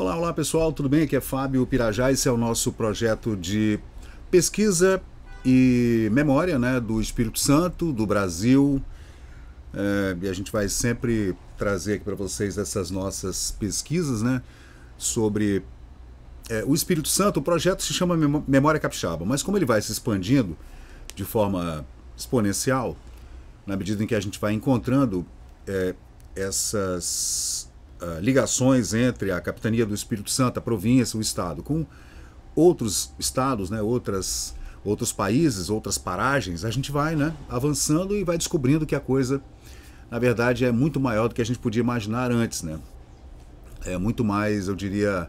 Olá, olá pessoal, tudo bem? Aqui é Fábio Pirajá, esse é o nosso projeto de pesquisa e memória, né, do Espírito Santo, do Brasil, e a gente vai sempre trazer aqui para vocês essas nossas pesquisas, né, sobre o Espírito Santo. O projeto se chama Memória Capixaba, mas como ele vai se expandindo de forma exponencial, na medida em que a gente vai encontrando essas ligações entre a capitania do Espírito Santo, a província, o estado, com outros estados, né, outros países, outras paragens, a gente vai, né, avançando e vai descobrindo que a coisa, na verdade, é muito maior do que a gente podia imaginar antes, né? É muito mais, eu diria,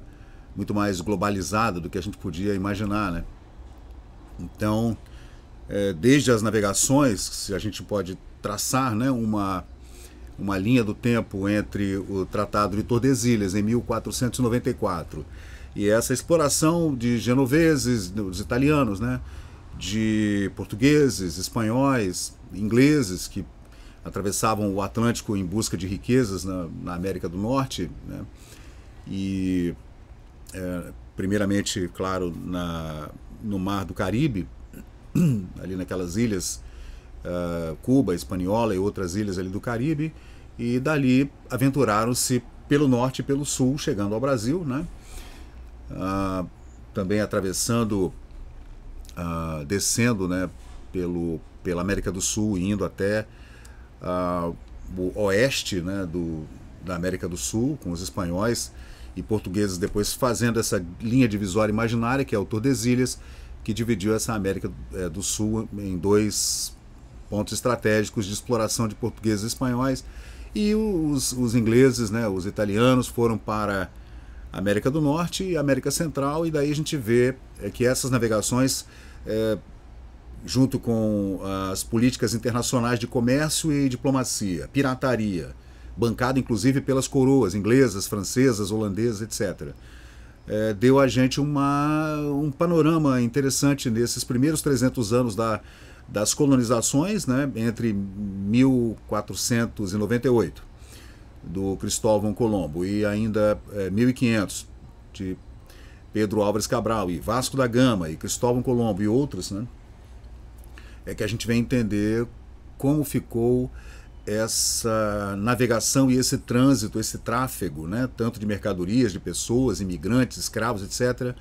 muito mais globalizada do que a gente podia imaginar, né? Então, desde as navegações, se a gente pode traçar, né, uma linha do tempo entre o Tratado de Tordesilhas, em 1494, e essa exploração de genoveses, dos italianos, né, de portugueses, espanhóis, ingleses, que atravessavam o Atlântico em busca de riquezas na América do Norte, né, e primeiramente, claro, no Mar do Caribe, ali naquelas ilhas, Cuba, Hispaniola e outras ilhas ali do Caribe, e dali aventuraram-se pelo norte e pelo sul, chegando ao Brasil, né? Também atravessando, descendo, né, pela América do Sul, indo até o oeste, né, da América do Sul, com os espanhóis e portugueses, depois fazendo essa linha divisória imaginária, que é o Tordesilhas, que dividiu essa América do Sul em dois pontos estratégicos de exploração de portugueses e espanhóis, e os ingleses, né, os italianos, foram para a América do Norte e América Central, e daí a gente vê que essas navegações, junto com as políticas internacionais de comércio e diplomacia, pirataria, bancada inclusive pelas coroas inglesas, francesas, holandesas, etc., deu a gente um panorama interessante nesses primeiros 300 anos das colonizações, né, entre 1498, do Cristóvão Colombo, e ainda 1500, de Pedro Álvares Cabral, e Vasco da Gama, e Cristóvão Colombo, e outros, né, que a gente vem entender como ficou essa navegação e esse trânsito, esse tráfego, né, tanto de mercadorias, de pessoas, imigrantes, escravos, etc.,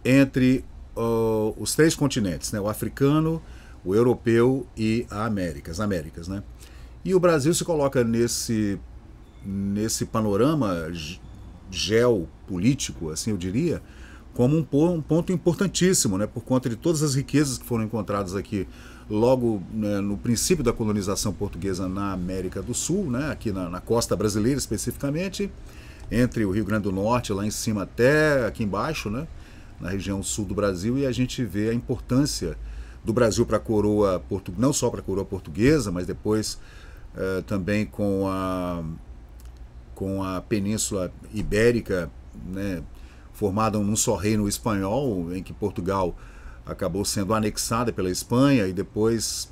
entre os três continentes, né, o africano, o europeu e as Américas, né? E o Brasil se coloca nesse panorama geopolítico, assim eu diria, como um ponto importantíssimo, né, por conta de todas as riquezas que foram encontradas aqui logo, né, no princípio da colonização portuguesa na América do Sul, né, aqui na costa brasileira especificamente, entre o Rio Grande do Norte, lá em cima até aqui embaixo, né, na região sul do Brasil, e a gente vê a importância do Brasil para a coroa, não só para a coroa portuguesa, mas depois também com a Península Ibérica, né, formada num só reino espanhol, em que Portugal acabou sendo anexada pela Espanha, e depois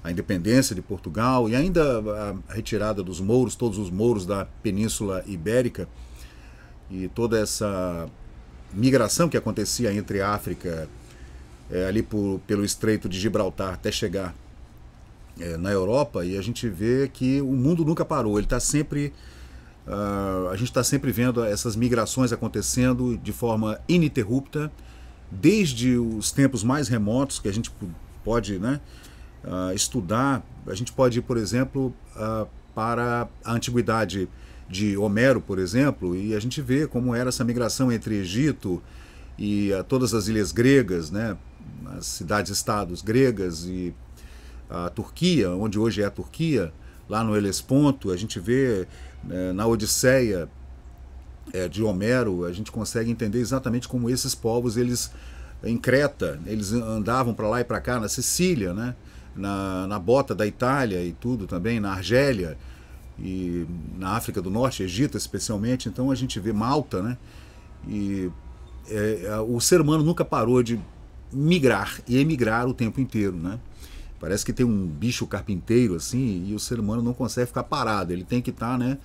a independência de Portugal, e ainda a retirada dos mouros, todos os mouros da Península Ibérica, e toda essa migração que acontecia entre a África, ali pelo Estreito de Gibraltar, até chegar na Europa, e a gente vê que o mundo nunca parou, ele está sempre... a gente está sempre vendo essas migrações acontecendo de forma ininterrupta, desde os tempos mais remotos, que a gente pode, né, estudar. A gente pode ir, por exemplo, para a antiguidade de Homero, por exemplo, e a gente vê como era essa migração entre Egito e todas as ilhas gregas, né, as cidades-estados gregas, e a Turquia, onde hoje é a Turquia, lá no Helesponto. A gente vê na Odisseia de Homero, a gente consegue entender exatamente como esses povos, eles em Creta, eles andavam para lá e para cá, na Sicília, né, na bota da Itália e tudo também, na Argélia, e na África do Norte, Egito especialmente. Então a gente vê Malta, né, e o ser humano nunca parou de migrar e emigrar o tempo inteiro, né. Parece que tem um bicho carpinteiro assim, e o ser humano não consegue ficar parado, ele tem que estar, né,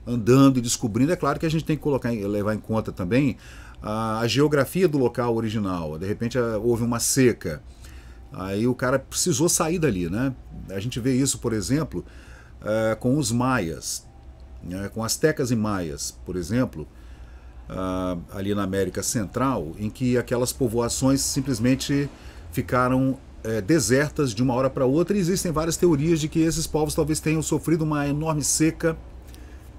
andando e descobrindo. É claro que a gente tem que levar em conta também a geografia do local original. De repente houve uma seca, aí o cara precisou sair dali, né? A gente vê isso, por exemplo, com os maias, né? Com astecas e maias, por exemplo, ali na América Central, em que aquelas povoações simplesmente ficaram desertas de uma hora para outra, e existem várias teorias de que esses povos talvez tenham sofrido uma enorme seca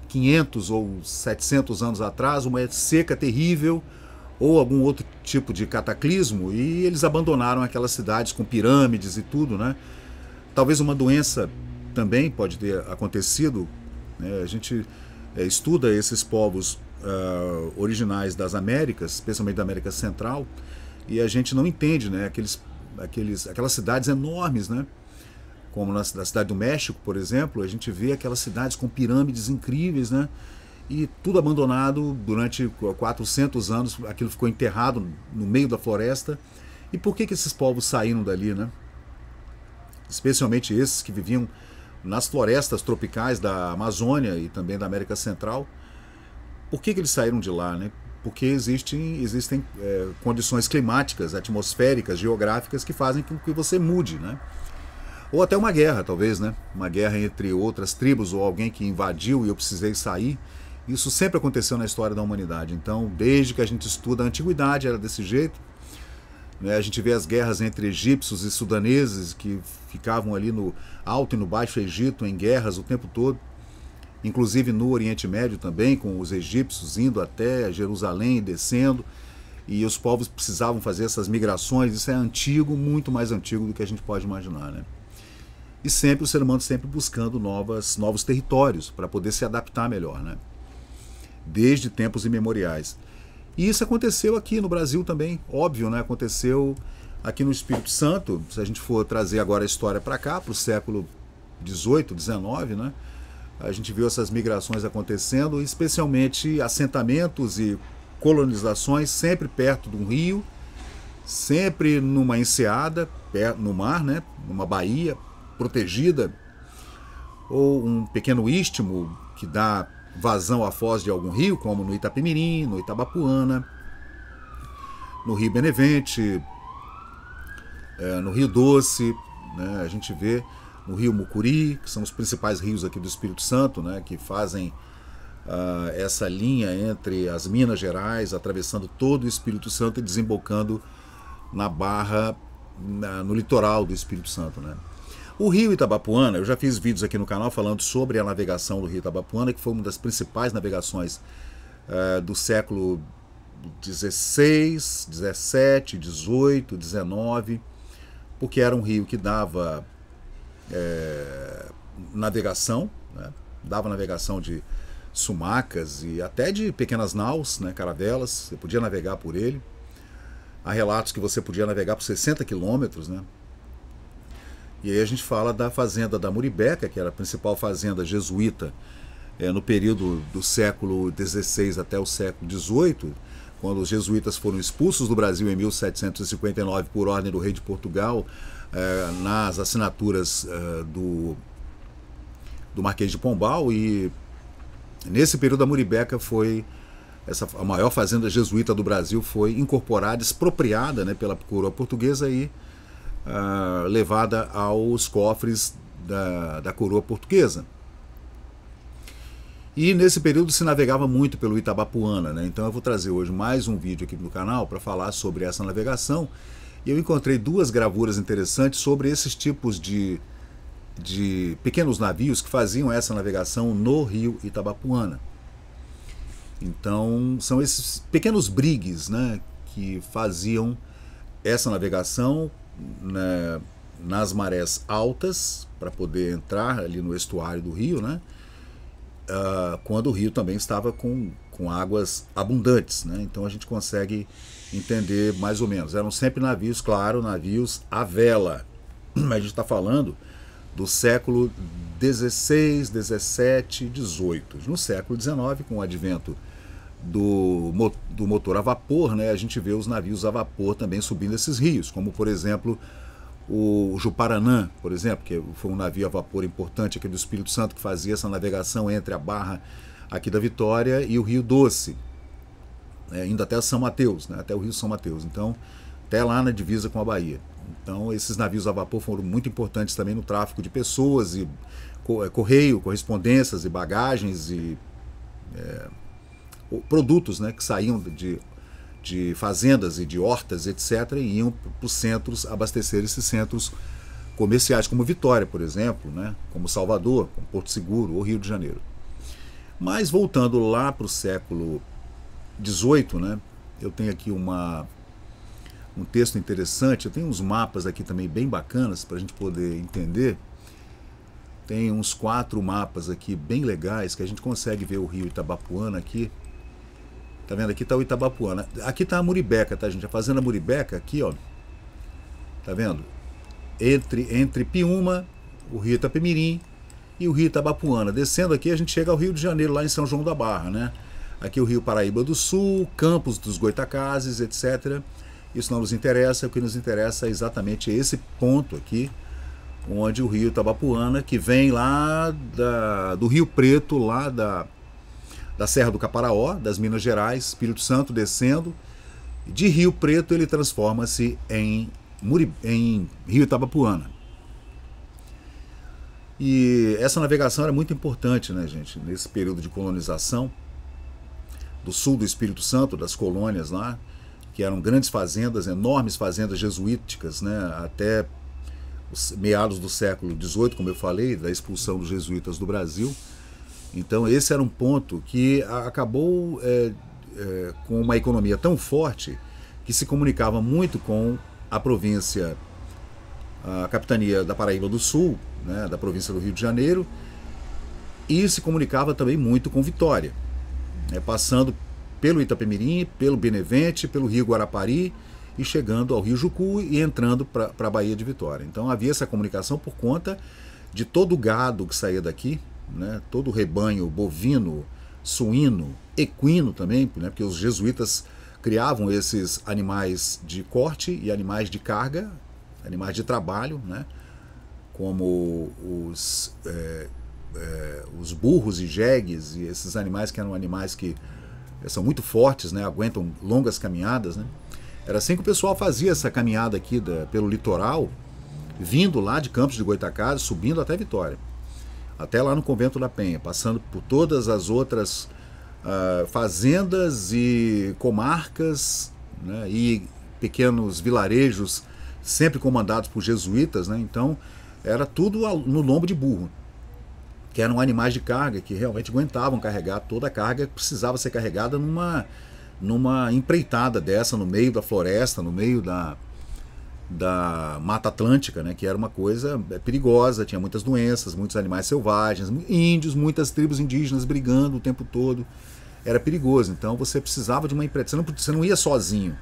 500 ou 700 anos atrás, uma seca terrível ou algum outro tipo de cataclismo, e eles abandonaram aquelas cidades com pirâmides e tudo, né? Talvez uma doença também pode ter acontecido, né? A gente estuda esses povos originais das Américas, especialmente da América Central, e a gente não entende, né? Aquelas cidades enormes, né? Como na cidade do México, por exemplo, a gente vê aquelas cidades com pirâmides incríveis, né? E tudo abandonado durante 400 anos, aquilo ficou enterrado no meio da floresta. E por que esses povos saíram dali, né? Especialmente esses que viviam nas florestas tropicais da Amazônia e também da América Central. Por que eles saíram de lá, né? Porque existem condições climáticas, atmosféricas, geográficas que fazem com que você mude, né? Ou até uma guerra, talvez, né? Uma guerra entre outras tribos ou alguém que invadiu e eu precisei sair. Isso sempre aconteceu na história da humanidade. Então, desde que a gente estuda a antiguidade, era desse jeito. A gente vê as guerras entre egípcios e sudaneses que ficavam ali no Alto e no Baixo Egito em guerras o tempo todo. Inclusive no Oriente Médio também, com os egípcios indo até Jerusalém e descendo. E os povos precisavam fazer essas migrações. Isso é antigo, muito mais antigo do que a gente pode imaginar, né? E sempre o ser humano sempre buscando novos territórios para poder se adaptar melhor, né? Desde tempos imemoriais. E isso aconteceu aqui no Brasil também, óbvio, né? Aconteceu aqui no Espírito Santo. Se a gente for trazer agora a história para cá, para o século XVIII, XIX, né? A gente viu essas migrações acontecendo, especialmente assentamentos e colonizações sempre perto de um rio, sempre numa enseada, no mar, né? Numa baía protegida, ou um pequeno istmo que dá vazão à foz de algum rio, como no Itapemirim, no Itabapuana, no Rio Benevente, no Rio Doce, né? A gente vê no Rio Mucuri, que são os principais rios aqui do Espírito Santo, né? Que fazem essa linha entre as Minas Gerais, atravessando todo o Espírito Santo e desembocando na Barra, no litoral do Espírito Santo, né? O rio Itabapuana, eu já fiz vídeos aqui no canal falando sobre a navegação do rio Itabapuana, que foi uma das principais navegações do século XVI, XVII, XVIII, XIX, porque era um rio que dava navegação, né? Dava navegação de sumacas e até de pequenas naus, né? Caravelas, você podia navegar por ele. Há relatos que você podia navegar por 60 quilômetros, né? E aí a gente fala da fazenda da Muribeca, que era a principal fazenda jesuíta no período do século XVI até o século XVIII, quando os jesuítas foram expulsos do Brasil em 1759 por ordem do rei de Portugal, nas assinaturas do Marquês de Pombal. E nesse período a Muribeca foi a maior fazenda jesuíta do Brasil, foi incorporada, expropriada, né, pela coroa portuguesa e levada aos cofres da coroa portuguesa. E nesse período se navegava muito pelo Itabapuana, né? Então eu vou trazer hoje mais um vídeo aqui no canal para falar sobre essa navegação. E eu encontrei duas gravuras interessantes sobre esses tipos de pequenos navios que faziam essa navegação no rio Itabapuana. Então são esses pequenos brigues, né, que faziam essa navegação, né, nas marés altas para poder entrar ali no estuário do rio, né, quando o rio também estava com águas abundantes, né. Então a gente consegue entender mais ou menos. Eram sempre navios, claro, navios à vela. A gente está falando do século XVI, XVII, XVIII. No século XIX, com o advento do motor a vapor, né, a gente vê os navios a vapor também subindo esses rios, como por exemplo o Juparanã, por exemplo, que foi um navio a vapor importante aqui do Espírito Santo, que fazia essa navegação entre a Barra aqui da Vitória, e o Rio Doce, indo até São Mateus, né, até o Rio São Mateus, então até lá na divisa com a Bahia. Então esses navios a vapor foram muito importantes também no tráfico de pessoas, e correio, correspondências e bagagens e produtos, né, que saíam de fazendas e de hortas, etc., e iam para os centros, abastecer esses centros comerciais, como Vitória, por exemplo, né, como Salvador, como Porto Seguro ou Rio de Janeiro. Mas voltando lá para o século XVIII, né, eu tenho aqui um texto interessante, eu tenho uns mapas aqui também bem bacanas para a gente poder entender. Tem uns 4 mapas aqui bem legais que a gente consegue ver o rio Itabapuana aqui. Tá vendo? Aqui tá o Itabapuana. Aqui tá a Muribeca, tá, gente? A fazenda Muribeca aqui, ó. Tá vendo? Entre Piúma, o rio Itapemirim e o rio Itabapuana. Descendo aqui a gente chega ao Rio de Janeiro, lá em São João da Barra, né? Aqui o rio Paraíba do Sul, Campos dos Goitacazes, etc. Isso não nos interessa, o que nos interessa é exatamente esse ponto aqui, onde o rio Itabapuana, que vem lá do Rio Preto, lá da Serra do Caparaó, das Minas Gerais, Espírito Santo, descendo. De Rio Preto ele transforma-se em Rio Itabapuana. E essa navegação era muito importante, né, gente, nesse período de colonização do sul do Espírito Santo, das colônias lá, que eram grandes fazendas, enormes fazendas jesuíticas, né, até os meados do século XVIII, como eu falei, da expulsão dos jesuítas do Brasil. Então esse era um ponto que acabou com uma economia tão forte que se comunicava muito com a província, a capitania da Paraíba do Sul, né, da província do Rio de Janeiro, e se comunicava também muito com Vitória, passando pelo Itapemirim, pelo Benevente, pelo Rio Guarapari e chegando ao Rio Jucu e entrando para a Baía de Vitória. Então havia essa comunicação por conta de todo o gado que saía daqui, né, todo o rebanho bovino, suíno, equino também, né, porque os jesuítas criavam esses animais de corte e animais de carga, animais de trabalho, né, como os burros e jegues, e esses animais que eram animais que são muito fortes, né, aguentam longas caminhadas, né. Era assim que o pessoal fazia essa caminhada aqui pelo litoral, vindo lá de Campos de Goytacazes, subindo até Vitória, até lá no Convento da Penha, passando por todas as outras fazendas e comarcas, né, e pequenos vilarejos, sempre comandados por jesuítas, né. Então era tudo no lombo de burro, que eram animais de carga que realmente aguentavam carregar toda a carga que precisava ser carregada numa empreitada dessa, no meio da floresta, no meio da Mata Atlântica, né, que era uma coisa perigosa, tinha muitas doenças, muitos animais selvagens, índios, muitas tribos indígenas brigando o tempo todo, era perigoso. Então você precisava de uma empreitada, você não ia sozinho.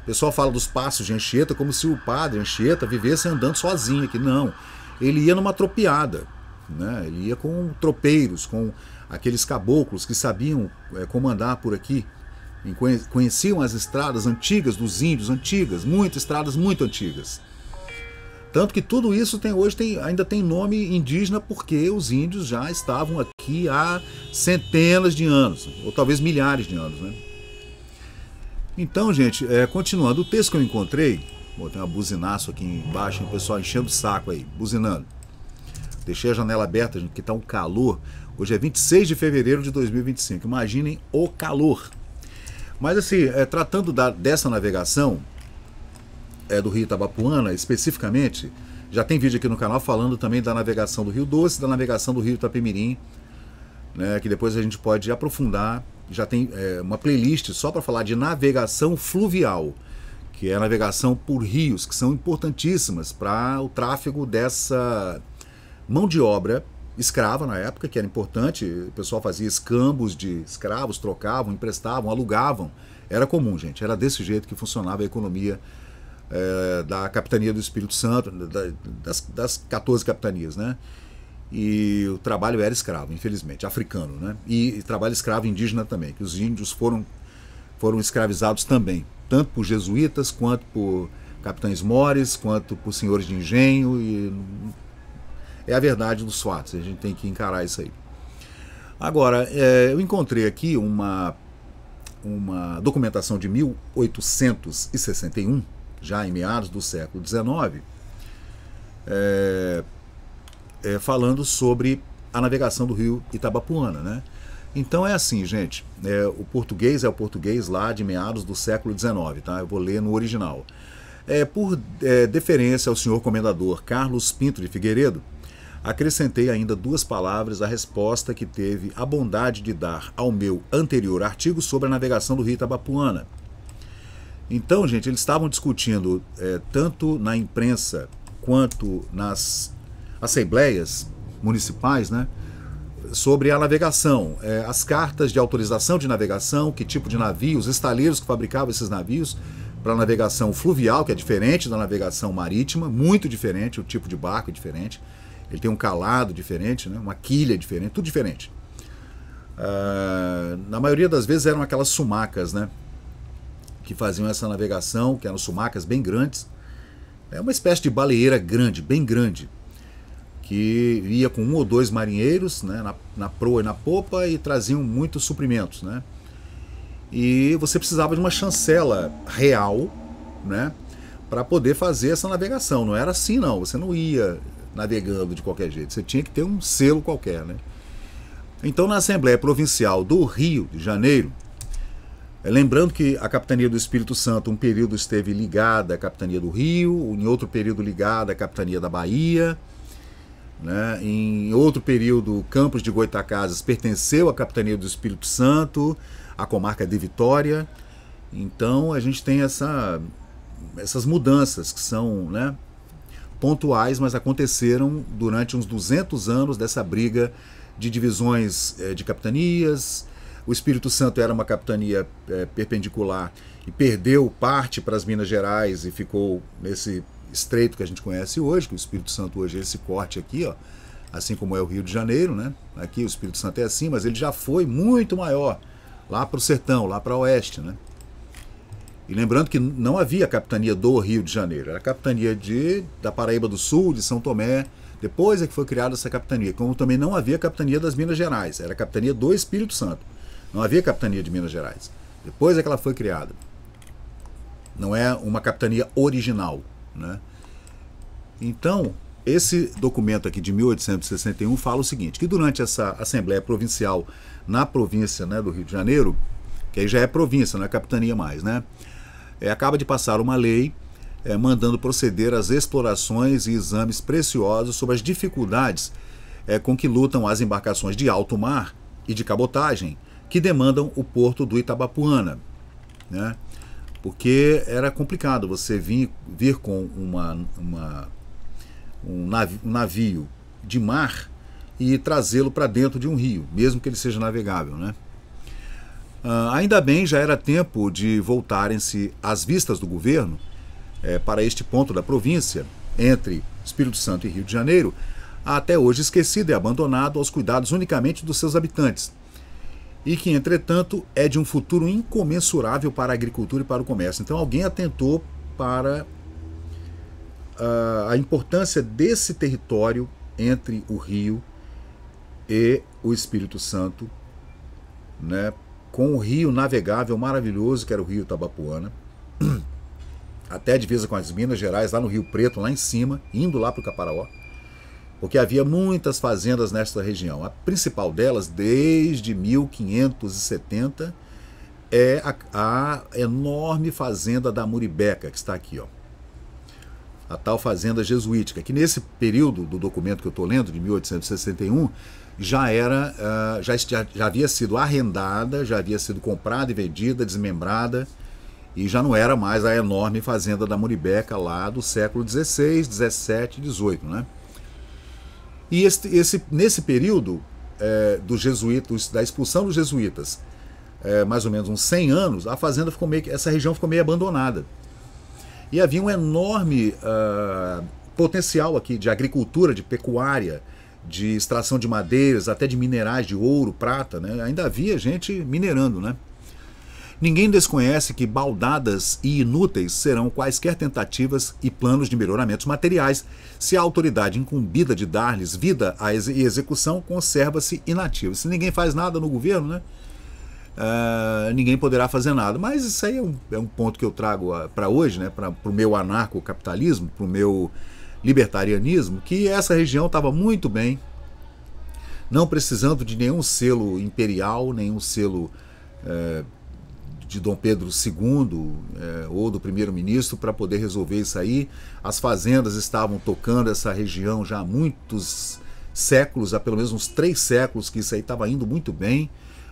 O pessoal fala dos passos de Anchieta como se o padre Anchieta vivesse andando sozinho aqui. Não, ele ia numa tropiada, né? Ele ia com tropeiros, com aqueles caboclos que sabiam comandar por aqui, conheciam as estradas antigas dos índios, estradas muito antigas. Tanto que tudo isso ainda tem nome indígena, porque os índios já estavam aqui há centenas de anos, ou talvez milhares de anos, né? Então, gente, continuando, o texto que eu encontrei, tem uma buzinaço aqui embaixo, o pessoal enchendo o saco aí, buzinando. Deixei a janela aberta, gente, que está um calor. Hoje é 26 de fevereiro de 2025, imaginem o calor. Mas assim, tratando dessa navegação do Rio Itabapuana, especificamente, já tem vídeo aqui no canal falando também da navegação do Rio Doce, da navegação do Rio Itapemirim, né, que depois a gente pode aprofundar. Já tem uma playlist só para falar de navegação fluvial, que é a navegação por rios, que são importantíssimas para o tráfego dessa mão de obra escrava na época, que era importante. O pessoal fazia escambos de escravos, trocavam, emprestavam, alugavam. Era comum, gente. Era desse jeito que funcionava a economia da capitania do Espírito Santo, das 14 capitanias, né? E o trabalho era escravo, infelizmente, africano, né? E trabalho escravo indígena também, que os índios foram escravizados também, tanto por jesuítas, quanto por capitães mores, quanto por senhores de engenho. E é a verdade dos fatos, a gente tem que encarar isso aí. Agora, eu encontrei aqui uma documentação de 1861, já em meados do século XIX, falando sobre a navegação do rio Itabapuana, né? Então é assim, gente, o português é o português lá de meados do século XIX, tá? Eu vou ler no original. Por deferência ao senhor comendador Carlos Pinto de Figueiredo, acrescentei ainda 2 palavras à resposta que teve a bondade de dar ao meu anterior artigo sobre a navegação do rio Itabapuana. Então, gente, eles estavam discutindo tanto na imprensa quanto nas assembleias municipais, né, sobre a navegação, as cartas de autorização de navegação, que tipo de navio, os estaleiros que fabricavam esses navios para navegação fluvial, que é diferente da navegação marítima, muito diferente, o tipo de barco é diferente, ele tem um calado diferente, né, uma quilha diferente, tudo diferente. Na maioria das vezes eram aquelas sumacas, né, que faziam essa navegação, que eram sumacas bem grandes, uma espécie de baleeira grande, bem grande, que ia com 1 ou 2 marinheiros, né, na proa e na popa, e traziam muitos suprimentos, né? E você precisava de uma chancela real, né, para poder fazer essa navegação. Não era assim, não. Você não ia navegando de qualquer jeito. Você tinha que ter um selo qualquer, né? Então, na Assembleia Provincial do Rio de Janeiro, lembrando que a Capitania do Espírito Santo um período esteve ligada à Capitania do Rio, em outro período ligada à Capitania da Bahia, né? Em outro período, Campos de Goytacazes pertenceu à Capitania do Espírito Santo, à comarca de Vitória. Então a gente tem essas mudanças que são, né, pontuais, mas aconteceram durante uns 200 anos dessa briga de divisões de capitanias. O Espírito Santo era uma capitania perpendicular e perdeu parte para as Minas Gerais e ficou nesse estreito que a gente conhece hoje, que o Espírito Santo hoje é esse corte aqui, ó, assim como é o Rio de Janeiro, né? Aqui o Espírito Santo é assim, mas ele já foi muito maior, lá para o sertão, lá para o oeste, né? E lembrando que não havia capitania do Rio de Janeiro, era a capitania da Paraíba do Sul, de São Tomé, depois é que foi criada essa capitania, como também não havia capitania das Minas Gerais, era a capitania do Espírito Santo, não havia capitania de Minas Gerais, depois é que ela foi criada, não é uma capitania original, né? Então, esse documento aqui de 1861 fala o seguinte, que durante essa Assembleia Provincial na província, né, do Rio de Janeiro, que aí já é província, não é capitania mais, né, acaba de passar uma lei mandando proceder às explorações e exames preciosos sobre as dificuldades com que lutam as embarcações de alto mar e de cabotagem que demandam o porto do Itabapuana, né? Porque era complicado você vir com um navio de mar e trazê-lo para dentro de um rio, mesmo que ele seja navegável, né? Ainda bem, já era tempo de voltarem-se as vistas do governo para este ponto da província, entre Espírito Santo e Rio de Janeiro, até hoje esquecido e abandonado aos cuidados unicamente dos seus habitantes, e que, entretanto, é de um futuro incomensurável para a agricultura e para o comércio. Então alguém atentou para a importância desse território entre o Rio e o Espírito Santo, né, com o rio navegável maravilhoso que era o rio Itabapuana, até a divisa com as Minas Gerais, lá no Rio Preto, lá em cima, indo lá para o Caparaó, porque havia muitas fazendas nesta região. A principal delas, desde 1570, é a enorme fazenda da Muribeca, que está aqui, ó. A tal fazenda jesuítica, que nesse período do documento que eu estou lendo, de 1861, já havia sido arrendada, já havia sido comprada e vendida, desmembrada, e já não era mais a enorme fazenda da Muribeca lá do século XVI, XVII e XVIII, né? E nesse período dos jesuítas, da expulsão dos jesuítas, mais ou menos uns 100 anos, a fazenda essa região ficou meio abandonada. E havia um enorme potencial aqui de agricultura, de pecuária, de extração de madeiras, até de minerais de ouro, prata, né? Ainda havia gente minerando, né? Ninguém desconhece que baldadas e inúteis serão quaisquer tentativas e planos de melhoramentos materiais se a autoridade incumbida de dar-lhes vida e execução conserva-se inativa. Se ninguém faz nada no governo, né? Ninguém poderá fazer nada. Mas isso aí é um ponto que eu trago para hoje, né? Para o meu anarcocapitalismo, para o meu libertarianismo, que essa região estava muito bem, não precisando de nenhum selo imperial, nenhum selo de Dom Pedro II ou do primeiro-ministro para poder resolver isso aí. As fazendas estavam tocando essa região já há muitos séculos, há pelo menos uns 3 séculos que isso aí estava indo muito bem,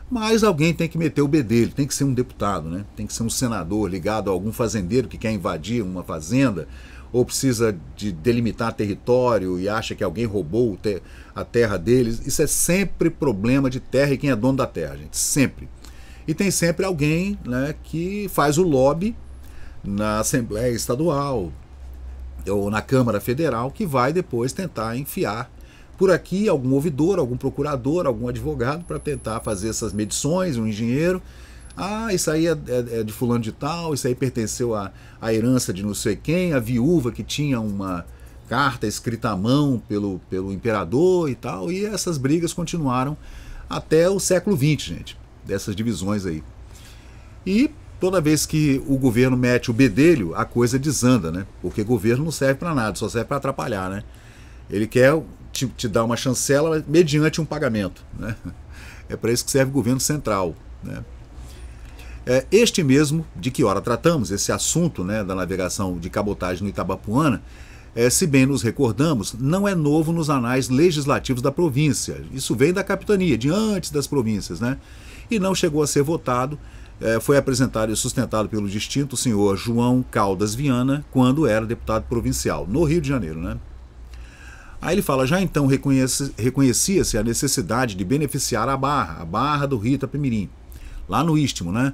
mas alguém tem que meter o bedelho, tem que ser um deputado, né? Tem que ser um senador ligado a algum fazendeiro que quer invadir uma fazenda ou precisa de delimitar território e acha que alguém roubou a terra deles. Isso é sempre problema de terra e quem é dono da terra, gente, sempre. E tem sempre alguém, né, que faz o lobby na Assembleia Estadual ou na Câmara Federal que vai depois tentar enfiar por aqui algum ouvidor, algum procurador, algum advogado para tentar fazer essas medições, um engenheiro. Isso aí é de fulano de tal, isso aí pertenceu à herança de não sei quem, a viúva que tinha uma carta escrita à mão pelo imperador e tal, e essas brigas continuaram até o século XX, gente, dessas divisões aí. E toda vez que o governo mete o bedelho, a coisa desanda, né? Porque governo não serve para nada, só serve para atrapalhar, né? Ele quer te dar uma chancela mediante um pagamento, né? É para isso que serve o governo central, né? Este mesmo de que ora tratamos, esse assunto, né, da navegação de cabotagem no Itabapuana, se bem nos recordamos, não é novo nos anais legislativos da província. Isso vem da capitania, de antes das províncias, né? E não chegou a ser votado, foi apresentado e sustentado pelo distinto senhor João Caldas Viana, quando era deputado provincial, no Rio de Janeiro, né? Aí ele fala, já então reconhecia-se a necessidade de beneficiar a barra do Rio Itapemirim, lá no Istmo, né?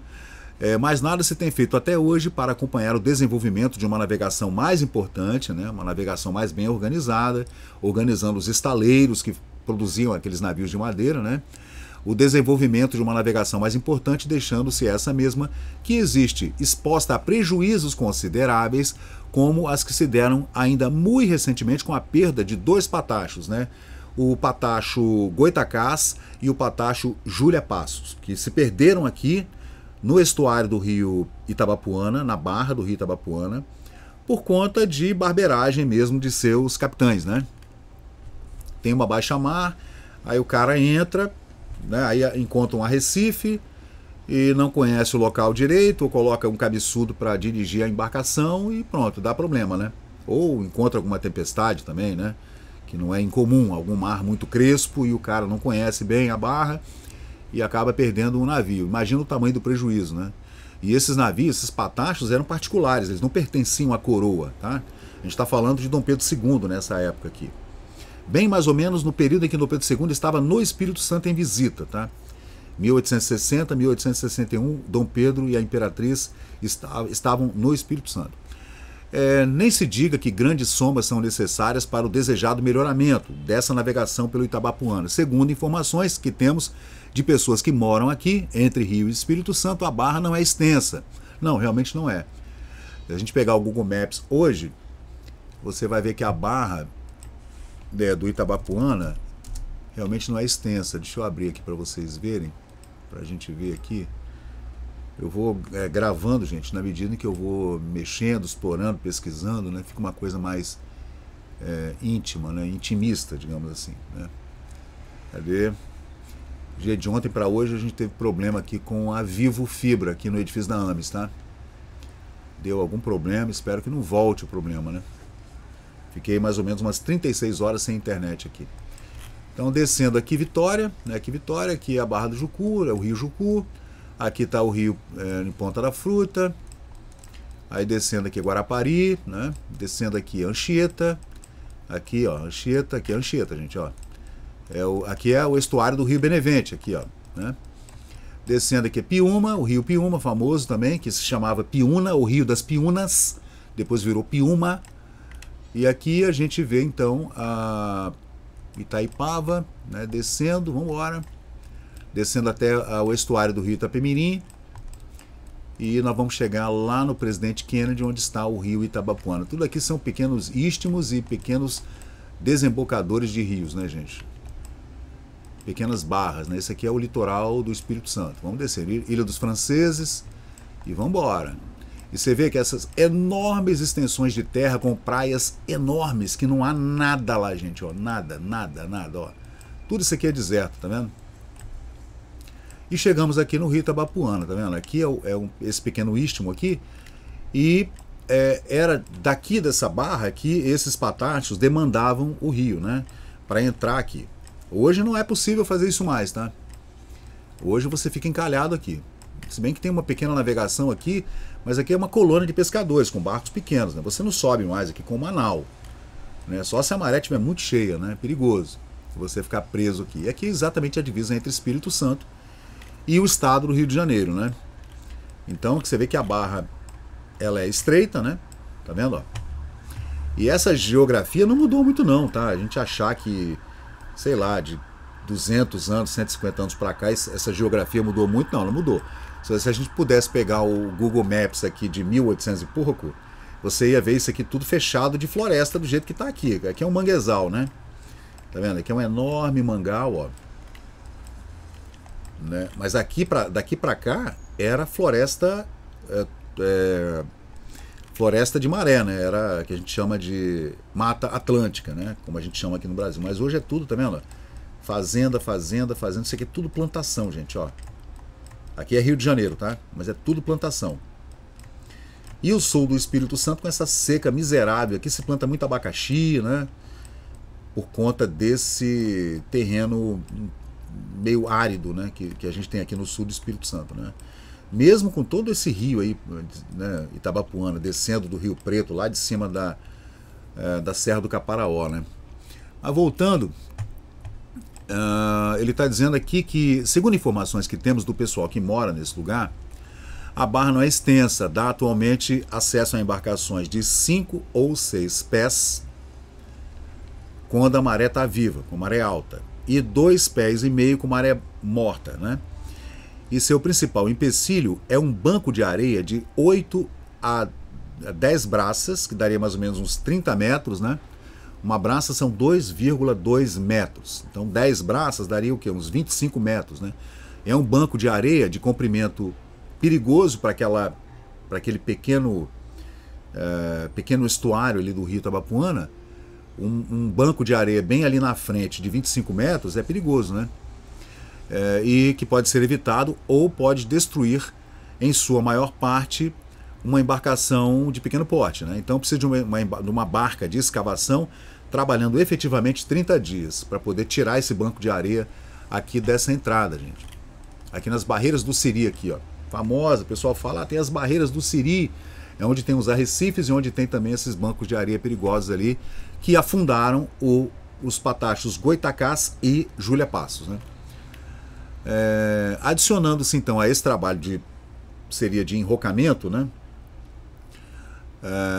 Mas nada se tem feito até hoje para acompanhar o desenvolvimento de uma navegação mais importante, né? Uma navegação mais bem organizada, organizando os estaleiros que produziam aqueles navios de madeira, né? O desenvolvimento de uma navegação mais importante, deixando-se essa mesma que existe exposta a prejuízos consideráveis, como as que se deram ainda muito recentemente com a perda de 2 patachos, né? O patacho Goitacás e o patacho Júlia Passos, que se perderam aqui no estuário do rio Itabapuana, na barra do rio Itabapuana, por conta de barbeiragem mesmo de seus capitães, né? Tem uma baixa-mar, aí o cara entra, né, aí encontra um arrecife e não conhece o local direito, ou coloca um cabeçudo para dirigir a embarcação e pronto, dá problema, né? Ou encontra alguma tempestade também, né? Que não é incomum, algum mar muito crespo e o cara não conhece bem a barra e acaba perdendo um navio. Imagina o tamanho do prejuízo, né? E esses navios, esses patachos eram particulares, eles não pertenciam à coroa, tá? A gente está falando de Dom Pedro II nessa época aqui. Bem mais ou menos no período em que Dom Pedro II estava no Espírito Santo em visita, tá? 1860, 1861, Dom Pedro e a Imperatriz estavam no Espírito Santo. Nem se diga que grandes somas são necessárias para o desejado melhoramento dessa navegação pelo Itabapuana. Segundo informações que temos de pessoas que moram aqui, entre Rio e Espírito Santo, a barra não é extensa. Não, realmente não é. Se a gente pegar o Google Maps hoje, você vai ver que a barra do Itabapuana realmente não é extensa. Deixa eu abrir aqui para vocês verem, para a gente ver aqui. Eu vou gravando, gente, na medida em que eu vou mexendo, explorando, pesquisando, né? Fica uma coisa mais íntima, né? Intimista, digamos assim, né? Cadê? Dia de ontem para hoje a gente teve problema aqui com a Vivo Fibra, aqui no edifício da Ames, tá? Deu algum problema, espero que não volte o problema, né? Fiquei mais ou menos umas 36 horas sem internet aqui. Então, descendo aqui Vitória, né? Aqui Vitória, aqui é a Barra do Jucu, é o Rio Jucu. Aqui está o rio em Ponta da Fruta. Aí descendo aqui Guarapari, né? Descendo aqui Anchieta. Aqui, ó, Anchieta, aqui é Anchieta, gente, ó. Aqui é o estuário do Rio Benevente, aqui, ó, né? Descendo aqui é Piúma, o rio Piúma, famoso também, que se chamava Piúna, o Rio das Piúnas, depois virou Piúma. E aqui a gente vê então a Itaipava, né? Descendo, vamos embora. Descendo até o estuário do rio Itapemirim. e nós vamos chegar lá no Presidente Kennedy, onde está o rio Itabapuana. Tudo aqui são pequenos istmos e pequenos desembocadores de rios, né, gente? Pequenas barras, né? Esse aqui é o litoral do Espírito Santo. Vamos descer, Ilha dos Franceses, e vamos embora. E você vê que essas enormes extensões de terra com praias enormes, que não há nada lá, gente, ó, nada, nada, nada, ó. Tudo isso aqui é deserto, tá vendo? E chegamos aqui no rio Itabapuana, tá vendo? Aqui esse pequeno istmo aqui, e era daqui dessa barra que esses patátios demandavam o rio, né? Para entrar aqui. Hoje não é possível fazer isso mais, tá? Hoje você fica encalhado aqui. Se bem que tem uma pequena navegação aqui, mas aqui é uma colônia de pescadores com barcos pequenos, né? Você não sobe mais aqui com uma nau, né? Só se a maré estiver muito cheia, né? Perigoso você ficar preso aqui. E aqui é exatamente a divisa entre Espírito Santo e o estado do Rio de Janeiro, né? Então você vê que a barra ela é estreita, né? Tá vendo, ó? E essa geografia não mudou muito não, tá? A gente achar que, sei lá, de 200 anos, 150 anos para cá, essa geografia mudou muito, não, não mudou. Se a gente pudesse pegar o Google Maps aqui de 1800 e pouco, você ia ver isso aqui tudo fechado de floresta do jeito que tá aqui. Aqui é um manguezal, né? Tá vendo? Aqui é um enorme mangal, ó. Né? Mas daqui para cá era floresta floresta de maré, né? Era que a gente chama de Mata Atlântica, né? Como a gente chama aqui no Brasil. Mas hoje é tudo, tá vendo? Fazenda, fazenda, fazenda. Isso aqui é tudo plantação, gente, ó. Aqui é Rio de Janeiro, tá? Mas é tudo plantação. E o sul do Espírito Santo com essa seca miserável. Aqui se planta muito abacaxi, né? Por conta desse terreno meio árido, né, que a gente tem aqui no sul do Espírito Santo, né? Mesmo com todo esse rio aí, né, Itabapuana, descendo do Rio Preto, lá de cima da Serra do Caparaó, né? Mas voltando, ele está dizendo aqui que, segundo informações que temos do pessoal que mora nesse lugar, a barra não é extensa, dá atualmente acesso a embarcações de 5 ou 6 pés, quando a maré está viva, com maré alta, e 2,5 pés com maré morta, né? E seu principal empecilho é um banco de areia de 8 a 10 braças, que daria mais ou menos uns 30 metros, né? Uma braça são 2,2 metros. Então 10 braças daria o quê? Uns 25 metros, né? É um banco de areia de comprimento perigoso para aquele pequeno estuário ali do rio Itabapuana. Um banco de areia bem ali na frente de 25 metros é perigoso, né? E que pode ser evitado ou pode destruir, em sua maior parte, uma embarcação de pequeno porte, né? Então precisa de uma barca de escavação trabalhando efetivamente 30 dias para poder tirar esse banco de areia aqui dessa entrada, gente. Aqui nas barreiras do Siri, aqui, ó. Famosa, o pessoal fala, tem as barreiras do Siri, é onde tem os arrecifes e onde tem também esses bancos de areia perigosos ali, que afundaram os patachos Goitacás e Júlia Passos, né? Adicionando-se então a esse trabalho seria de enrocamento, né?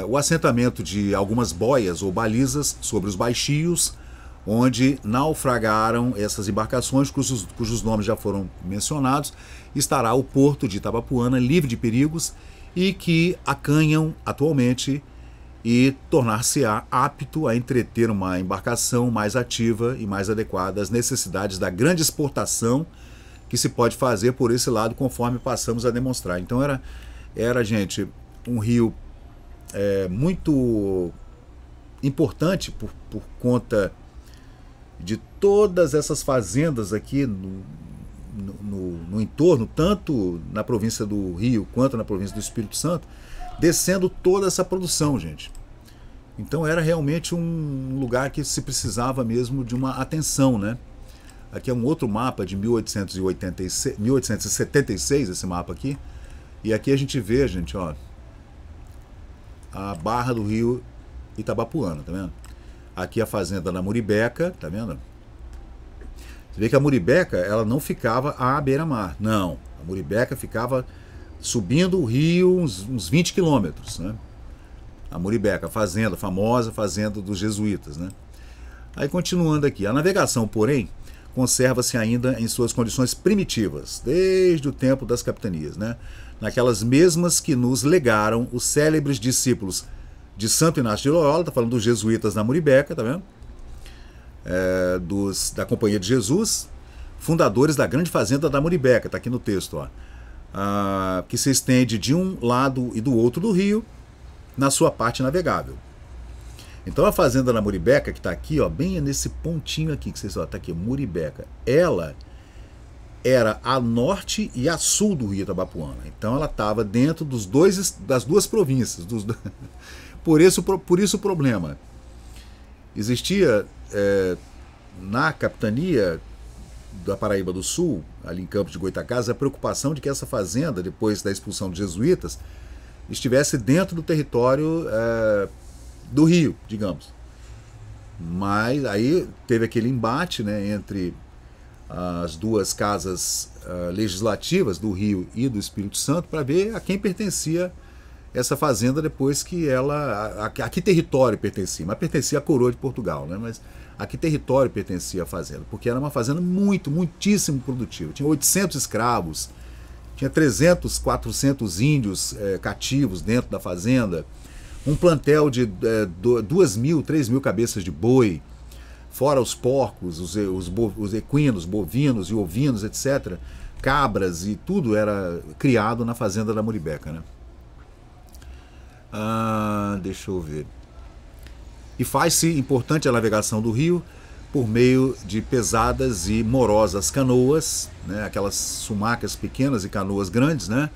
O assentamento de algumas boias ou balizas sobre os baixios, onde naufragaram essas embarcações, cujos nomes já foram mencionados, estará o porto de Itabapuana livre de perigos e que acanham atualmente e tornar-se-á apto a entreter uma embarcação mais ativa e mais adequada às necessidades da grande exportação que se pode fazer por esse lado, conforme passamos a demonstrar. Então era gente, um rio muito importante por conta de todas essas fazendas aqui no entorno, tanto na província do Rio quanto na província do Espírito Santo, descendo toda essa produção, gente. Então era realmente um lugar que se precisava mesmo de uma atenção, né? Aqui é um outro mapa de 1876, esse mapa aqui. E aqui a gente vê, gente, ó, a barra do rio Itabapuana, tá vendo? Aqui a fazenda da Muribeca, tá vendo? Você vê que a Muribeca, ela não ficava à beira-mar, não. A Muribeca ficava subindo o rio uns 20 quilômetros, né? A Muribeca, a fazenda, a famosa fazenda dos jesuítas, né? Aí continuando aqui, a navegação, porém, conserva-se ainda em suas condições primitivas, desde o tempo das capitanias, né? Naquelas mesmas que nos legaram os célebres discípulos de Santo Inácio de Loyola, está falando dos jesuítas na Muribeca, tá vendo? Da Companhia de Jesus, fundadores da grande fazenda da Muribeca, está aqui no texto, ó, que se estende de um lado e do outro do rio, na sua parte navegável. Então a fazenda da Muribeca, que está aqui, ó, bem nesse pontinho aqui, que vocês está aqui, Muribeca, ela era a norte e a sul do rio Itabapuana. Então ela estava dentro das duas províncias. Por isso o problema. Existia na capitania da Paraíba do Sul, ali em Campos de Goytacazes, a preocupação de que essa fazenda, depois da expulsão dos jesuítas, estivesse dentro do território do rio, digamos. Mas aí teve aquele embate, né, entre as duas casas legislativas do Rio e do Espírito Santo para ver a quem pertencia essa fazenda depois que ela... A que território pertencia? Mas pertencia à coroa de Portugal, né? Mas a que território pertencia a fazenda? Porque era uma fazenda muitíssimo produtiva. Tinha 800 escravos, tinha 300, 400 índios cativos dentro da fazenda, um plantel de 2.000, 3.000 cabeças de boi, fora os porcos, os equinos, bovinos e ovinos, etc., cabras, e tudo era criado na fazenda da Muribeca, né? Deixa eu ver. E faz-se importante a navegação do rio por meio de pesadas e morosas canoas, né, aquelas sumacas pequenas e canoas grandes, né,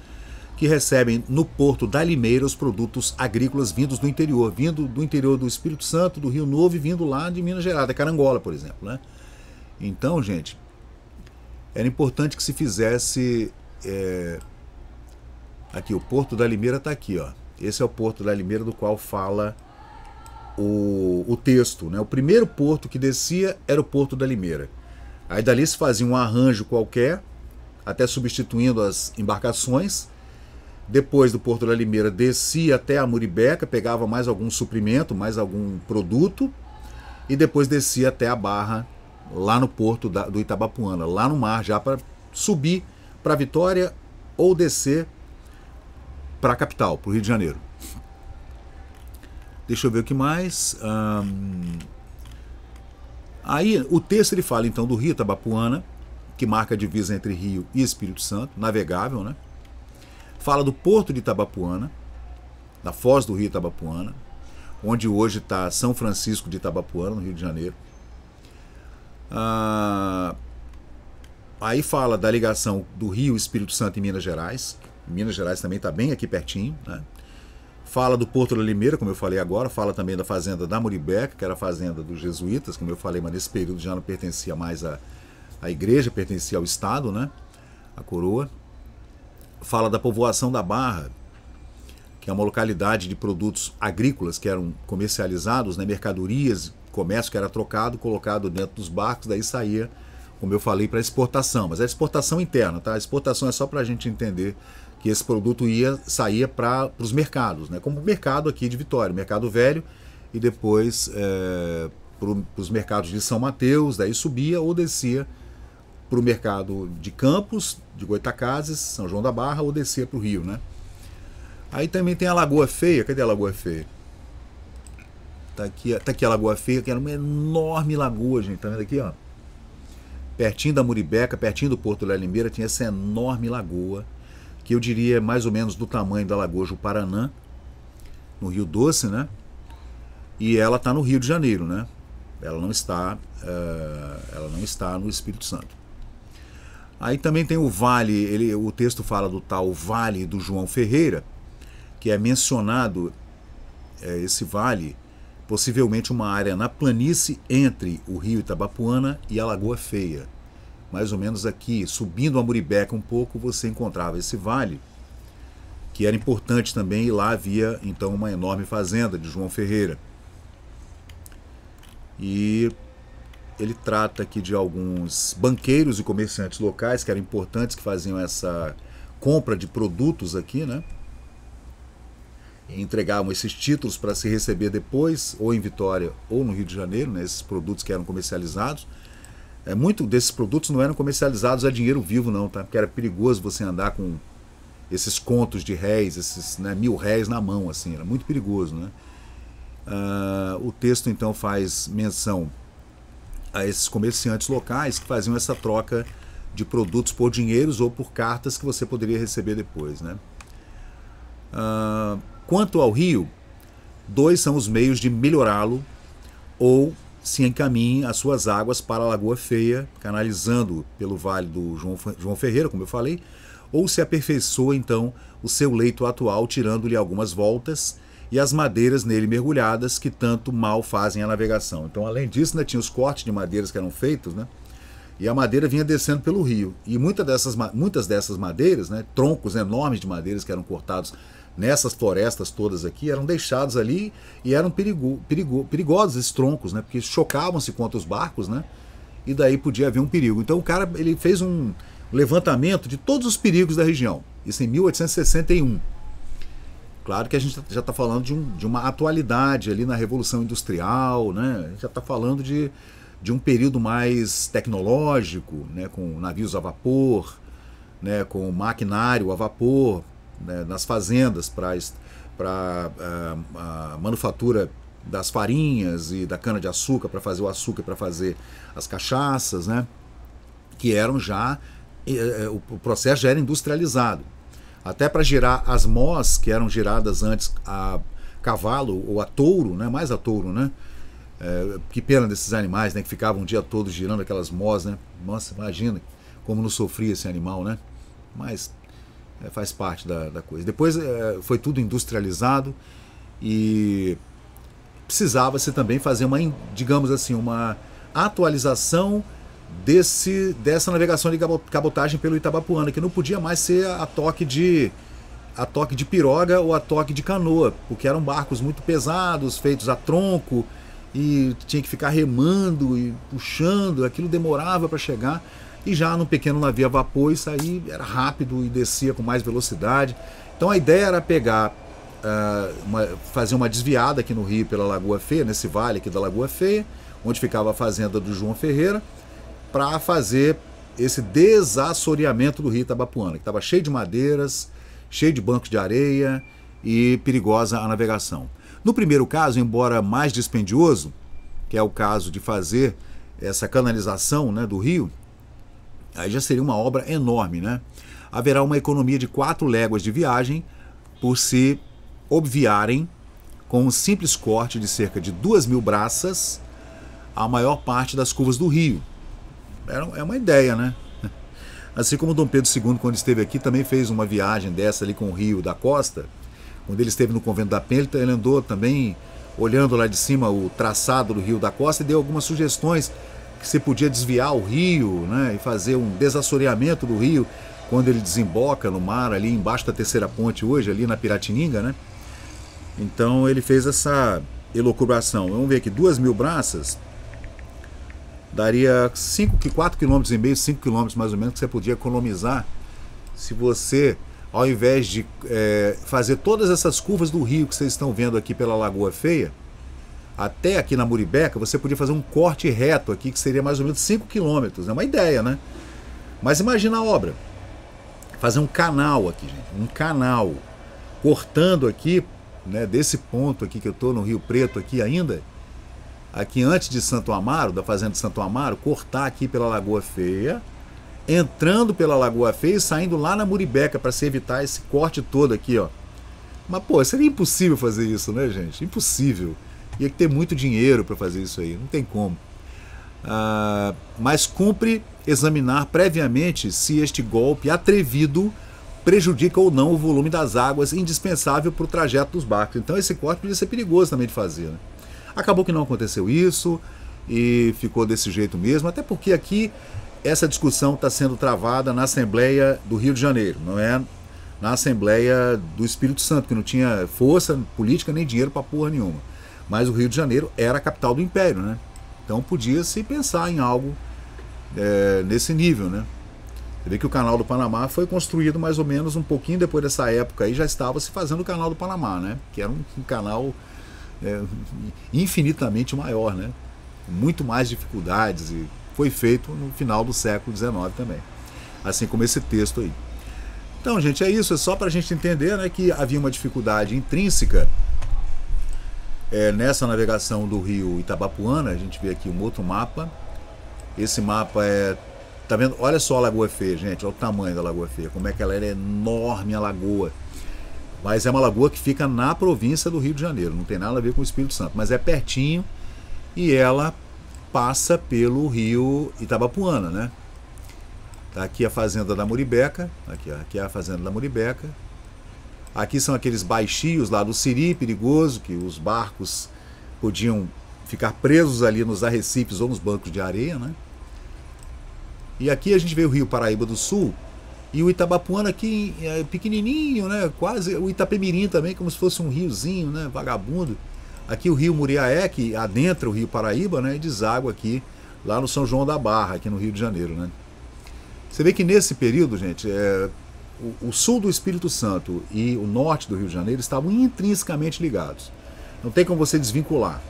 que recebem no porto da Limeira os produtos agrícolas vindos do interior do Espírito Santo, do Rio Novo e vindo lá de Minas Gerais, da Carangola, por exemplo, né? Então, gente, era importante que se fizesse... Aqui, o Porto da Limeira está aqui, ó. Esse é o Porto da Limeira do qual fala o texto, né? O primeiro porto que descia era o Porto da Limeira. Aí dali se fazia um arranjo qualquer, até substituindo as embarcações. Depois do Porto da Limeira descia até a Muribeca, pegava mais algum suprimento, mais algum produto, e depois descia até a Barra, lá no Porto do Itabapuana, lá no mar, já para subir para Vitória ou descer para a capital, para o Rio de Janeiro. Deixa eu ver o que mais. Aí o texto ele fala então do Rio Itabapuana, que marca a divisa entre Rio e Espírito Santo, navegável, né? Fala do Porto de Itabapuana, da foz do Rio Itabapuana, onde hoje está São Francisco de Itabapuana, no Rio de Janeiro. Aí fala da ligação do Rio, Espírito Santo e Minas Gerais. Minas Gerais também está bem aqui pertinho, né? Fala do Porto da Limeira, como eu falei agora. Fala também da fazenda da Muribeca, que era a fazenda dos jesuítas, como eu falei, mas nesse período já não pertencia mais à igreja, pertencia ao Estado, né? A coroa. Fala da povoação da Barra, que é uma localidade de produtos agrícolas que eram comercializados, né? Mercadorias, comércio que era trocado, colocado dentro dos barcos, daí saía, como eu falei, para exportação. Mas é exportação interna, tá? A exportação é só para a gente entender que esse produto saía para os mercados, né? Como o mercado aqui de Vitória, Mercado Velho, e depois para os mercados de São Mateus, daí subia ou descia para o mercado de Campos, de Goytacazes, São João da Barra, ou descia para o Rio, né? Aí também tem a Lagoa Feia. Cadê a Lagoa Feia? Tá aqui a Lagoa Feia, que era uma enorme lagoa, gente. Tá vendo aqui, ó? Pertinho da Muribeca, pertinho do Porto da Limeira, tinha essa enorme lagoa, que eu diria mais ou menos do tamanho da Lagoa Juparanã, no Rio Doce, né? E ela está no Rio de Janeiro, né? Ela não está no Espírito Santo. Aí também tem o vale, o texto fala do tal Vale do João Ferreira, que é mencionado, esse vale, possivelmente uma área na planície entre o Rio Itabapuana e a Lagoa Feia. Mais ou menos aqui, subindo a Muribeca um pouco, você encontrava esse vale, que era importante também, e lá havia então uma enorme fazenda de João Ferreira. E ele trata aqui de alguns banqueiros e comerciantes locais que eram importantes, que faziam essa compra de produtos aqui, né? E entregavam esses títulos para se receber depois, ou em Vitória ou no Rio de Janeiro, né? Esses produtos que eram comercializados. Muito desses produtos não eram comercializados a dinheiro vivo não, tá? Porque era perigoso você andar com esses contos de réis, esses, né, 1000 réis na mão, assim, era muito perigoso, né? O texto então faz menção a esses comerciantes locais que faziam essa troca de produtos por dinheiros ou por cartas que você poderia receber depois, né? Quanto ao rio, 2 são os meios de melhorá-lo, ou se encaminhe as suas águas para a Lagoa Feia, canalizando pelo Vale do João Ferreira, como eu falei, ou se aperfeiçoa então o seu leito atual, tirando-lhe algumas voltas e as madeiras nele mergulhadas, que tanto mal fazem a navegação. Então, além disso, né, tinha os cortes de madeiras que eram feitos, né, e a madeira vinha descendo pelo rio. E muitas dessas madeiras, né, troncos enormes de madeiras que eram cortados nessas florestas todas aqui, eram deixados ali e eram perigosos esses troncos, né, porque chocavam-se contra os barcos, né, e daí podia haver um perigo. Então o cara ele fez um levantamento de todos os perigos da região, isso em 1861. Claro que a gente já está falando de uma atualidade ali na Revolução Industrial, né, a gente já está falando de um período mais tecnológico, né, com navios a vapor, né, com maquinário a vapor, né, nas fazendas para a manufatura das farinhas e da cana-de-açúcar, para fazer o açúcar, para fazer as cachaças, né, que eram já, o processo já era industrializado. Até para girar as mós, que eram giradas antes a cavalo ou a touro, né, mais a touro, né, que pena desses animais, né, que ficavam o dia todo girando aquelas mós, né, nossa, imagina como não sofria esse animal, né, mas faz parte da coisa. Depois foi tudo industrializado e precisava-se também fazer uma, digamos assim, uma atualização dessa navegação de cabotagem pelo Itabapuana, que não podia mais ser a toque de piroga ou a toque de canoa, porque eram barcos muito pesados, feitos a tronco, e tinha que ficar remando e puxando, aquilo demorava para chegar. E já no pequeno navio a vapor, isso aí era rápido e descia com mais velocidade. Então a ideia era pegar, fazer uma desviada aqui no rio pela Lagoa Feia, nesse vale aqui da Lagoa Feia, onde ficava a fazenda do João Ferreira, para fazer esse desassoreamento do rio Itabapuana, que estava cheio de madeiras, cheio de bancos de areia e perigosa a navegação. No primeiro caso, embora mais dispendioso, que é o caso de fazer essa canalização, né, do rio, aí já seria uma obra enorme, né? Haverá uma economia de 4 léguas de viagem por se obviarem, com um simples corte de cerca de 2.000 braças, a maior parte das curvas do rio. É uma ideia, né? Assim como Dom Pedro II, quando esteve aqui, também fez uma viagem dessa ali com o rio da costa. Quando ele esteve no convento da Penha, ele andou também olhando lá de cima o traçado do rio da costa e deu algumas sugestões que você podia desviar o rio, né, e fazer um desassoreamento do rio quando ele desemboca no mar ali embaixo da terceira ponte hoje, ali na Piratininga, né? Então ele fez essa elucubração. Vamos ver aqui, 2.000 braças daria 4,5 km, 5 km mais ou menos, que você podia economizar se você, ao invés de fazer todas essas curvas do rio que vocês estão vendo aqui pela Lagoa Feia, até aqui na Muribeca, você podia fazer um corte reto aqui, que seria mais ou menos 5 km. É uma ideia, né? Mas imagina a obra. Fazer um canal aqui, gente. Um canal. Cortando aqui, né, desse ponto aqui que eu estou no Rio Preto aqui ainda, aqui antes de Santo Amaro, da fazenda de Santo Amaro, cortar aqui pela Lagoa Feia, entrando pela Lagoa Feia e saindo lá na Muribeca para se evitar esse corte todo aqui, ó. Mas, pô, seria impossível fazer isso, né, gente? Impossível. Ia ter muito dinheiro para fazer isso aí, não tem como. Mas cumpre examinar previamente se este golpe atrevido prejudica ou não o volume das águas indispensável para o trajeto dos barcos. Então esse corte podia ser perigoso também de fazer, né? Acabou que não aconteceu isso e ficou desse jeito mesmo, até porque aqui essa discussão está sendo travada na Assembleia do Rio de Janeiro, não é na Assembleia do Espírito Santo, que não tinha força política nem dinheiro para porra nenhuma. Mas o Rio de Janeiro era a capital do Império, né? Então podia-se pensar em algo nesse nível, né? Você vê que o Canal do Panamá foi construído mais ou menos um pouquinho depois dessa época, aí já estava se fazendo o Canal do Panamá, né? Que era um canal infinitamente maior, né? Muito mais dificuldades e foi feito no final do século XIX também, assim como esse texto aí. Então, gente, é isso, é só para a gente entender, né, que havia uma dificuldade intrínseca nessa navegação do rio Itabapuana. A gente vê aqui um outro mapa. Esse mapa tá vendo? Olha só a Lagoa Feia, gente, olha o tamanho da Lagoa Feia, como é que ela é enorme, a lagoa. Mas é uma lagoa que fica na província do Rio de Janeiro, não tem nada a ver com o Espírito Santo, mas é pertinho e ela passa pelo rio Itabapuana, né? Tá aqui a fazenda da Muribeca, aqui é a fazenda da Muribeca. Aqui são aqueles baixios lá do Siri, perigoso, que os barcos podiam ficar presos ali nos arrecifes ou nos bancos de areia, né? E aqui a gente vê o rio Paraíba do Sul e o Itabapuana aqui é pequenininho, né? Quase o Itapemirim também, como se fosse um riozinho, né? Vagabundo. Aqui o rio Muriaé, que adentra o rio Paraíba, né? E deságua aqui lá no São João da Barra, aqui no Rio de Janeiro, né? Você vê que nesse período, gente, o sul do Espírito Santo e o norte do Rio de Janeiro estavam intrinsecamente ligados. Não tem como você desvincular.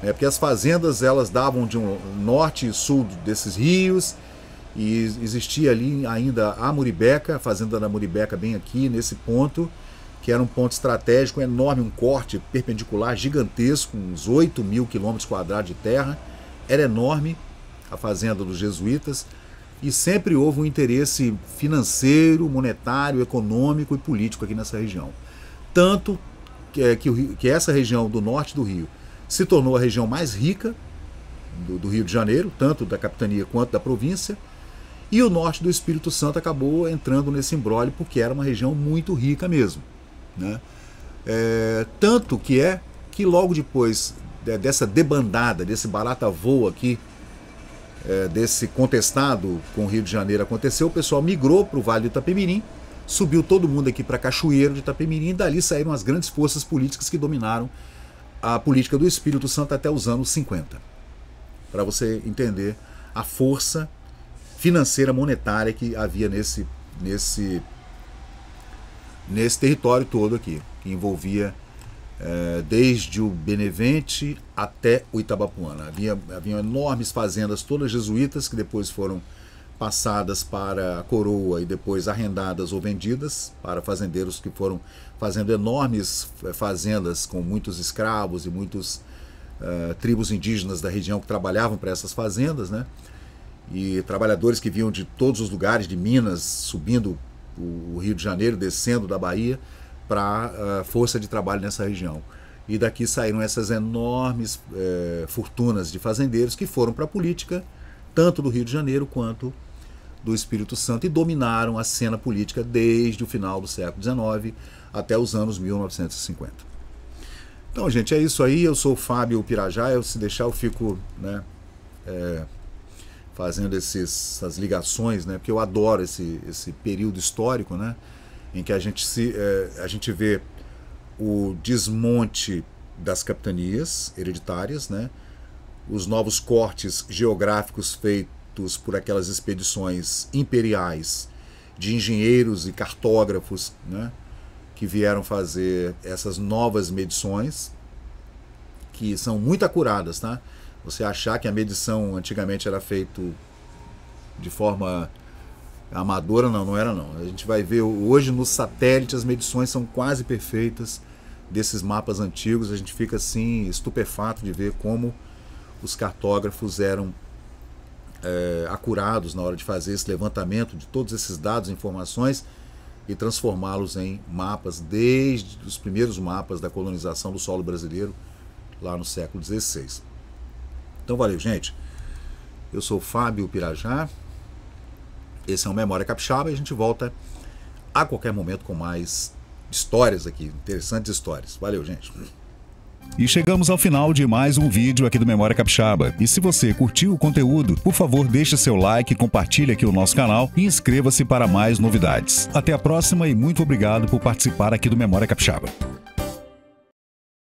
Porque as fazendas, elas davam de um norte e sul desses rios, e existia ali ainda a Muribeca, a fazenda da Muribeca bem aqui, nesse ponto, que era um ponto estratégico enorme, um corte perpendicular gigantesco, uns 8.000 quilômetros quadrados de terra. Era enorme a fazenda dos jesuítas, e sempre houve um interesse financeiro, monetário, econômico e político aqui nessa região. Tanto que essa região do norte do Rio se tornou a região mais rica do Rio de Janeiro, tanto da capitania quanto da província, e o norte do Espírito Santo acabou entrando nesse imbróglio porque era uma região muito rica mesmo, né? Tanto que logo depois dessa debandada, desse barata-voa aqui, desse contestado com o Rio de Janeiro aconteceu, o pessoal migrou para o Vale do Itapemirim, subiu todo mundo aqui para Cachoeiro de Itapemirim, e dali saíram as grandes forças políticas que dominaram a política do Espírito Santo até os anos 50. Para você entender a força financeira, monetária que havia nesse território todo aqui, que envolvia desde o Benevente até o Itabapuana. Havia enormes fazendas, todas jesuítas, que depois foram passadas para a coroa e depois arrendadas ou vendidas para fazendeiros que foram fazendo enormes fazendas com muitos escravos e muitos tribos indígenas da região que trabalhavam para essas fazendas, né? E trabalhadores que vinham de todos os lugares, de Minas, subindo o Rio de Janeiro, descendo da Bahia, para força de trabalho nessa região. E daqui saíram essas enormes fortunas de fazendeiros que foram para a política, tanto do Rio de Janeiro quanto do Espírito Santo, e dominaram a cena política desde o final do século XIX até os anos 1950. Então, gente, é isso aí. Eu sou o Fábio Pirajá. Se deixar, eu fico, né, fazendo essas ligações, né, porque eu adoro esse período histórico, né, em que a gente vê o desmonte das capitanias hereditárias, né, os novos cortes geográficos feitos por aquelas expedições imperiais de engenheiros e cartógrafos, né, que vieram fazer essas novas medições, que são muito acuradas, tá? Você achar que a medição antigamente era feita de forma amadora, não era não. A gente vai ver hoje no satélite, as medições são quase perfeitas desses mapas antigos. A gente fica assim estupefato de ver como os cartógrafos eram acurados na hora de fazer esse levantamento de todos esses dados e informações e transformá-los em mapas, desde os primeiros mapas da colonização do solo brasileiro lá no século XVI. Então valeu, gente. Eu sou o Fábio Pirajá. Esse é o Memória Capixaba e a gente volta a qualquer momento com mais histórias aqui, interessantes histórias. Valeu, gente. E chegamos ao final de mais um vídeo aqui do Memória Capixaba. E se você curtiu o conteúdo, por favor, deixe seu like, compartilhe aqui o nosso canal e inscreva-se para mais novidades. Até a próxima e muito obrigado por participar aqui do Memória Capixaba.